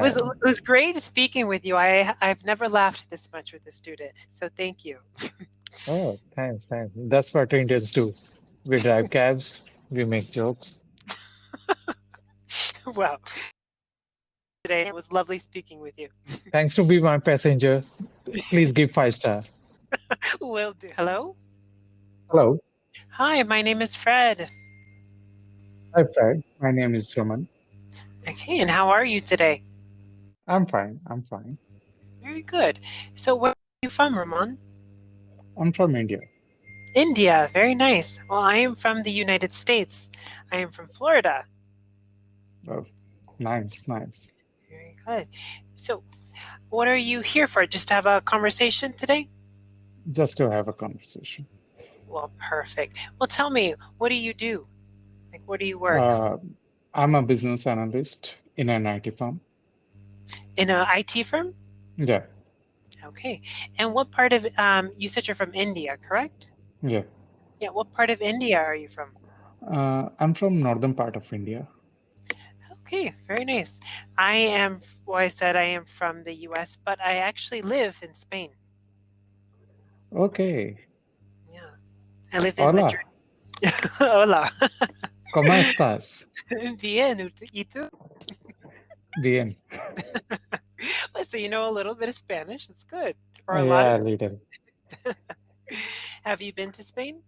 It was great speaking with you. I've never laughed this much with a student, so thank you. Oh, thanks, thanks. That's what Indians do. We drive cabs, we make jokes. Well, today it was lovely speaking with you. Thanks to be my passenger. Please give 5 star. Will do. Hello. Hello. Hi, my name is Fred. Hi, Fred. My name is Raman. Okay, and how are you today? I'm fine. I'm fine. Very good. So, where are you from, Ramon? I'm from India. India. Very nice. Well, I am from the United States. I am from Florida. Oh, nice, nice. Very good. So, what are you here for? Just to have a conversation today? Just to have a conversation. Well, perfect. Well, tell me, what do you do? Like, where do you work? Uh, I'm a business analyst in an IT firm. In an IT firm? Yeah, Okay. And what part of, you said you're from India, correct? yeah. Yeah, what part of India are you from? I'm from northern part of India. Okay, very nice. Well, I said I am from the US, but I actually live in Spain. Okay. Yeah, I live in Madrid. Hola, Hola. ¿cómo estás? Bien, ¿y tú? Bien. So you know a little bit of Spanish. That's good. Or a lot of. Yeah, little. Have you been to Spain?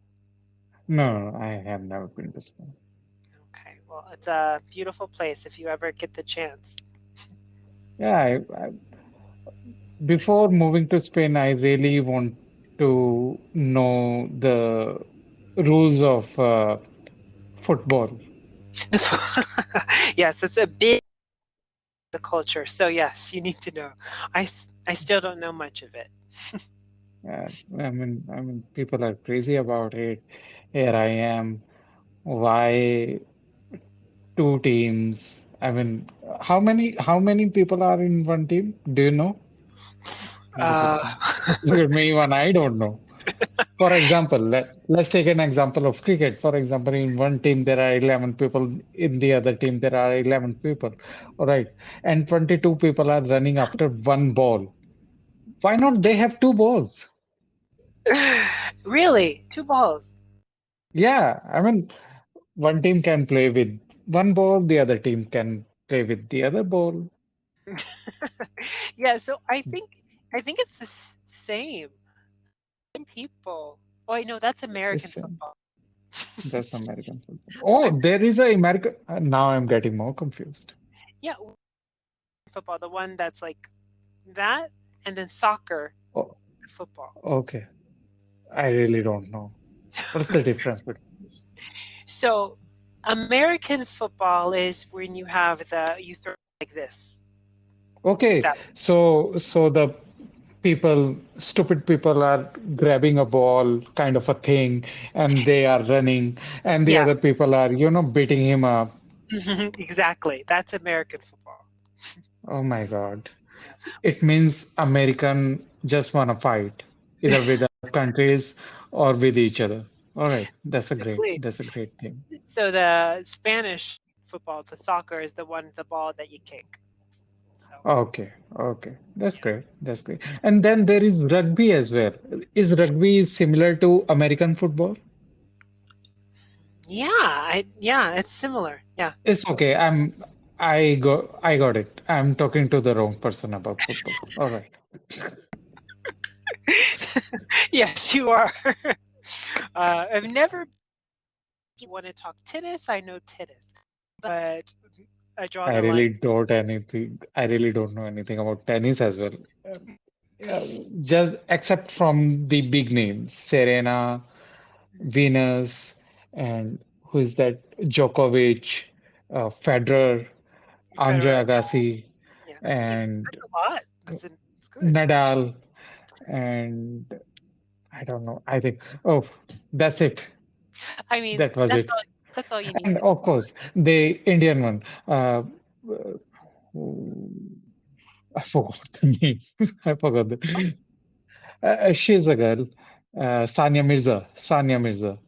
No, I have never been to Spain. Okay, well, it's a beautiful place if you ever get the chance. Yeah, before moving to Spain, I really want to know the rules of football. Yes, it's a big the culture. So yes, you need to know. I still don't know much of it. Uh, I mean, people are crazy about it. Here I am. Why two teams? I mean, how many people are in one team? Do you know? Uh, Look at me, even I don't know. For example, let's take an example of cricket. For example, in one team there are 11 people, in the other team there are 11 people. All right. And 22 people are running after one ball. Why not they have two balls? really, two balls. Yeah, I mean, one team can play with one ball, the other team can play with the other ball. Yeah, so I think it's the same. People. Oh, I know that's American This, football. that's American football. Oh, I'm there is a American. Now I'm getting more confused. yeah, football, the one that's like that, and then soccer, Oh, football. okay. I really don't know. What's the difference between this? So American football is when you throw like this. Okay, That so the stupid people are grabbing a ball, kind of a thing, and they are running, and the yeah, other people are, beating him up. exactly. That's American football. Oh my God. It means American just wanna fight, either with other countries or with each other. All right, Basically. that's a great thing. So the Spanish football, the soccer is the ball that you kick. So Okay, okay, that's yeah. great. That's great. And then there is rugby as well. Is rugby similar to American football? Yeah, it's similar. Yeah. It's okay. I got it. I'm talking to the wrong person about football. All right. Yes, you are. I've never if you want to talk tennis, I know tennis. But I draw I the line. really don't anything. I really don't know anything about tennis as well. Yeah, just except from the big names, Serena, Venus, and who is that? Djokovic, Federer, Andre Federer. Agassi, Yeah. and That's a lot. It's good. Nadal, and I don't know. I think, oh, that's it. I mean, That was it. that's all you need And to know. of course, the Indian one. I forgot the name. I forgot the. She's a girl, Sania Mirza. Sania Mirza.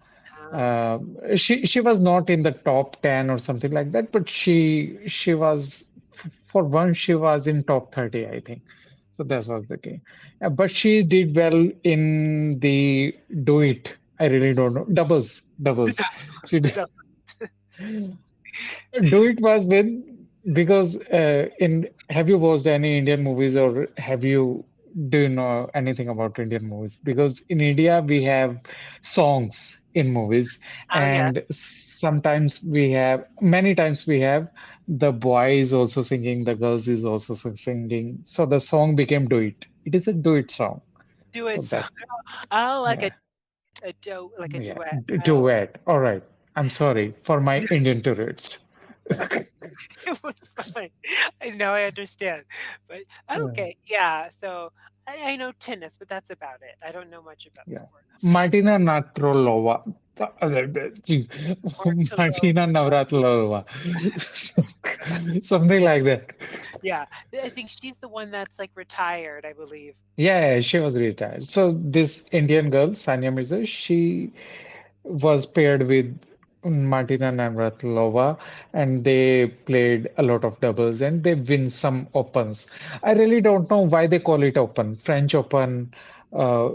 Okay. She was not in the top 10 or something like that, but she was for once she was in top 30, I think. So that was the game. But she did well in the do it. I really don't know. Doubles. She did. No. Do it was with because in have you watched any Indian movies or have you do you know anything about Indian movies? Because in India we have songs in movies Oh yeah. and sometimes we have many times we have the boy is also singing, the girls is also singing. So the song became Do It. It is a do it song. Do So it so. that Oh, like yeah. like a Yeah, duet. Oh, duet. All right. I'm sorry for my Indian turrets. it was fine. I know I understand, but okay, yeah. So I know tennis, but that's about it. I don't know much about Yeah. sports. Martina Natrolova. Martelo, Martina Navratilova. Something like that. yeah. I think she's the one that's like retired, I believe. Yeah, she was retired. So this Indian girl, Sania Mirza, she was paired with Martina Navratilova, and they played a lot of doubles and they win some opens. I really don't know why they call it open. French Open, uh,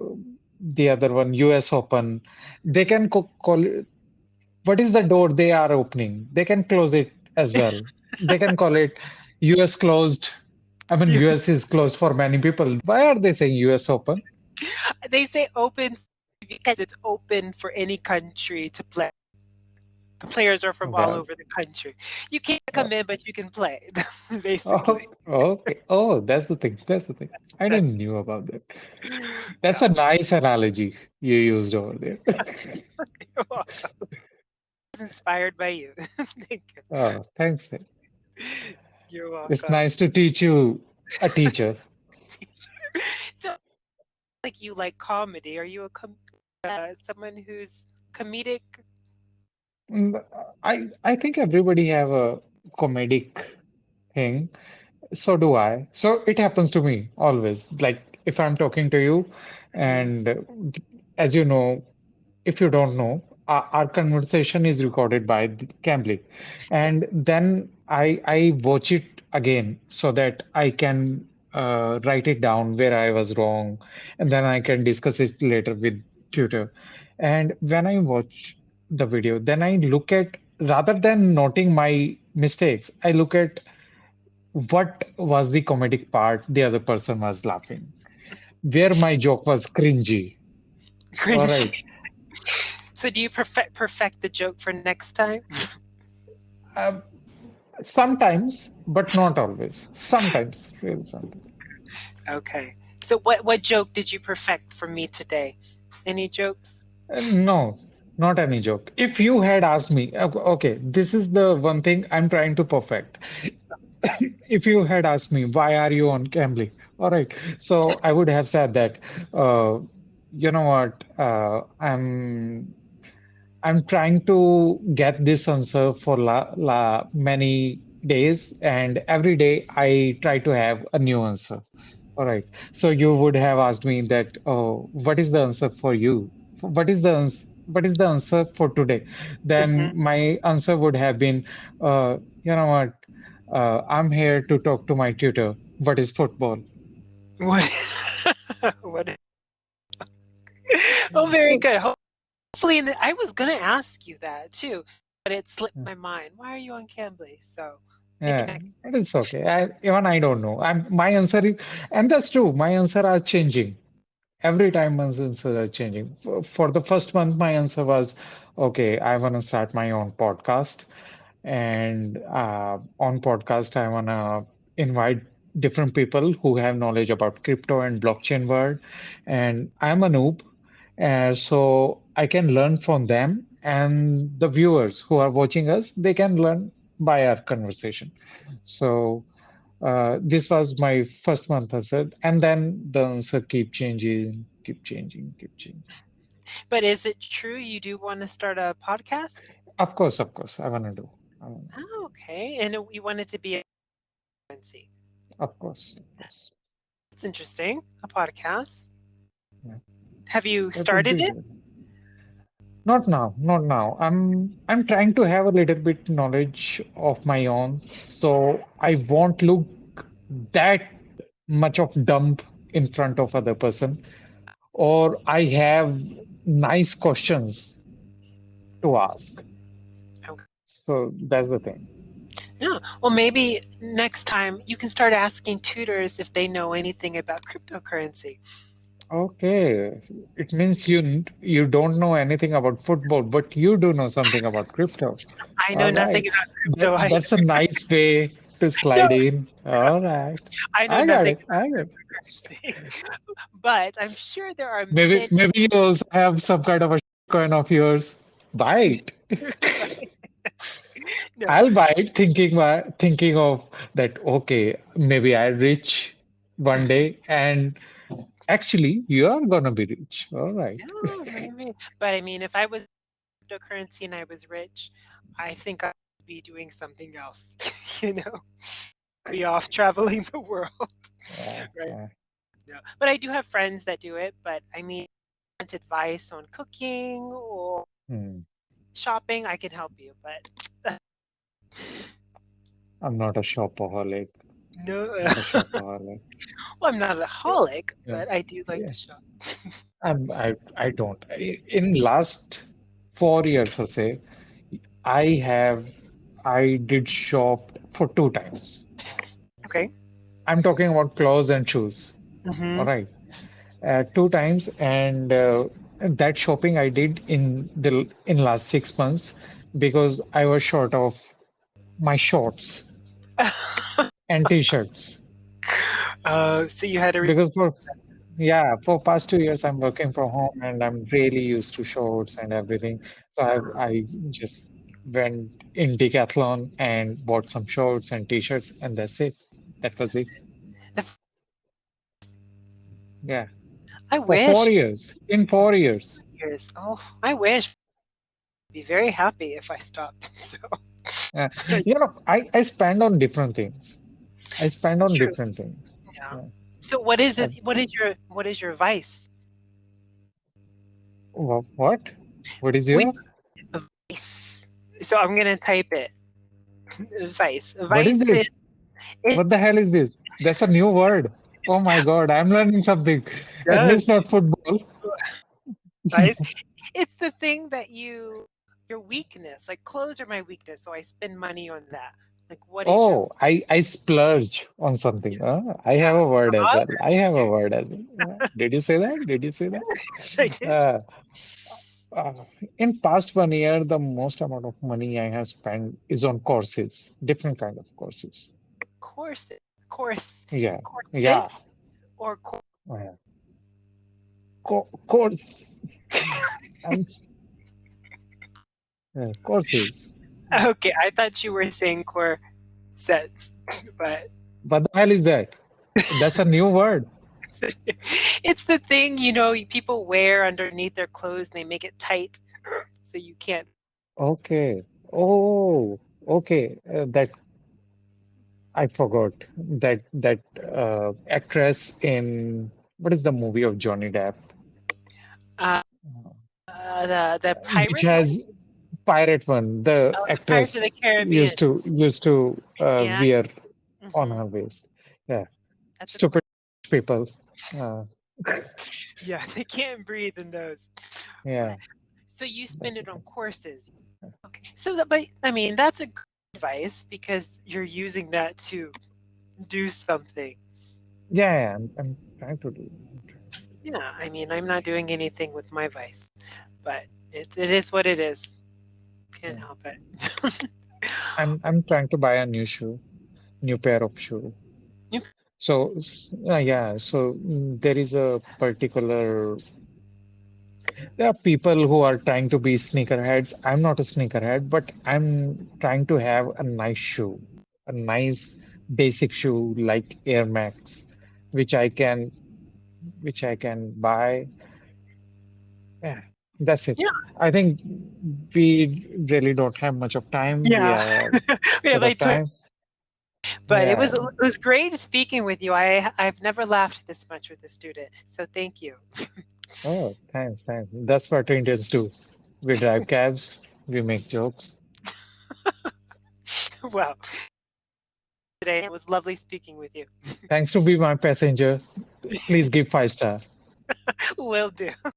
the other one, US Open. They can call it, what is the door they are opening? They can close it as well. They can call it US closed. I mean, You- US is closed for many people. Why are they saying US Open? They say open because it's open for any country to play. The players are from all Well, over the country. You can't uh, come in, but you can play, basically. oh, okay. Oh, that's the thing. That's the thing. I That's didn't knew about that. That's yeah. a nice analogy you used over there. You're welcome. I was inspired by you. Thank you. Oh, thanks. You're It's welcome. nice to teach you a teacher. So, like you like comedy? Are you someone who's comedic? Mm, I think everybody have a comedic thing. So do I. So it happens to me always. Like if I'm talking to you, Mhm. and as you know, if you don't know, our conversation is recorded by Cambly, and then I watch it again so that I can write it down where I was wrong, and then I can discuss it later with Tutor. And when I watch the video, then I look at rather than noting my mistakes, I look at what was the comedic part the other person was laughing, where my joke was cringy. All right. Cringy. So, do you perfect the joke for next time? Uh, Sometimes, but not always. Sometimes, really sometimes. Okay. So, what joke did you perfect for me today? Any jokes? No, not any joke. If you had asked me, okay, this is the one thing I'm trying to perfect. If you had asked me, why are you on Cambly? All right. So I would have said that, you know what, I'm trying to get this answer for many days, and every day I try to have a new answer. All right. So you would have asked me that, oh, what is the answer for you? What is the answer for today? Then Hmm. my answer would have been, you know what? I'm here to talk to my tutor. What is football? What? What? Oh, very So, good. Hopefully, I was gonna ask you that too, but it slipped my mind. Why are you on Cambly? So maybe yeah, next. but it's okay. Even I don't know. My answer is, and that's true. My answer are changing. Every time my answers are changing. For the first month, my answer was, okay, I want to start my own podcast. And on podcast, I want to invite different people who have knowledge about crypto and blockchain world. And I'm a noob, so I can learn from them. And the viewers who are watching us, they can learn by our conversation. So this was my first month answer, and then the answer keep changing, keep changing, keep changing. But is it true you do want to start a podcast? Of course, I wanna do. I wanna, Oh, okay. And you want it to be a frequency. of course. It's interesting. A podcast. Yeah, Have you that would started be it? good. Not now, not now. I'm trying to have a little bit knowledge of my own, so I won't look that much of dump in front of other person, or I have nice questions to ask. Okay. So that's the thing. Yeah. Well, maybe next time you can start asking tutors if they know anything about cryptocurrency. Okay, it means you don't know anything about football, but you do know something about crypto. I know All right, nothing about crypto that's a either. nice way to No, slide in. All right, I know I got nothing it. I got it. about cryptocurrency. But I'm sure there are many. Maybe you also have some kind of a coin of yours. Buy it. No. I'll buy it thinking of that, okay, maybe I rich one day and actually you are gonna be rich. All right. No, maybe. But I mean, if I was cryptocurrency and I was rich, I think I'd be doing something else. You know, be off traveling the world, Yeah, right? yeah. No. But I do have friends that do it. But I mean, want advice on cooking or Hmm. shopping, I can help you. But I'm not a shopaholic. no, Not a shopaholic. well, I'm not a holic, Yeah, but I do like yeah. to shop. I don't. In last 4 years or say, I have I did shop for 2 times. Okay. I'm talking about clothes and shoes. All Mm-hmm. right. 2 times, and that shopping I did in last 6 months because I was short of my shorts and t-shirts. So you had to. Because for past 2 years I'm working from home and I'm really used to shorts and everything. So I just went in Decathlon and bought some shorts and t-shirts, and that's it. That was it. Yeah, I for four wish years. In 4 years. years. Oh, I wish. I'd be very happy if I stopped. So Uh, I spend on different things. I spend on true. different things. Yeah. Yeah. So what is Uh, it? What is your vice? what? What is We your? vice. So I'm gonna type it. Vice. What is Vice is this? it What the hell is this? That's a new word. Oh my God, I'm learning something. At does least not football. vice. It's the thing that your weakness. Like clothes are my weakness, so I spend money on that. Like what is your Oh, I splurge on something. I have yeah? a word as Uh-huh. well. I have a word as well. Did you say that? Did you say that? I did. Uh, in past 1 year, the most amount of money I have spent is on courses, different kind of courses. Courses, course, Yeah, corsets, yeah, or yeah. Course and courses. okay. I thought you were saying corsets, but What the hell is that? That's a new word. it's the thing people wear underneath their clothes and they make it tight so you can't. Okay. Oh, okay. That I forgot that actress in what is the movie of Johnny Depp, Uh, uh, the which pirate one, has pirate one. The oh, the Pirates of actress the Caribbean. used to Yeah. wear on Hmm. her waist. Yeah, That's a cool. stupid people. Uh, Yeah, they can't breathe in those. yeah. But so you That's spend it on okay. courses. Okay. So but I mean that's a good advice because you're using that to do something. Yeah, yeah, I'm trying to do. I'm trying to do. Yeah, I mean, I'm not doing anything with my vice, but it is what it is. Can't Yeah. help it. I'm trying to buy a new shoe, new pair of shoe. You- So yeah, so there is a particular there are people who are trying to be sneakerheads. I'm not a sneakerhead, but I'm trying to have a nice shoe, a nice basic shoe like Air Max, which I can which I can buy. Yeah, that's it. yeah, I think we really don't have much of time. We yeah. are We have short of like 20, time. but it Yeah. was it was great speaking with you. I've never laughed this much with a student, so thank you. Oh, thanks, thanks. That's what Indians do. We drive cabs. We make jokes. Well, today it was lovely speaking with you. Thanks to be my passenger. Please give 5 star. Will do.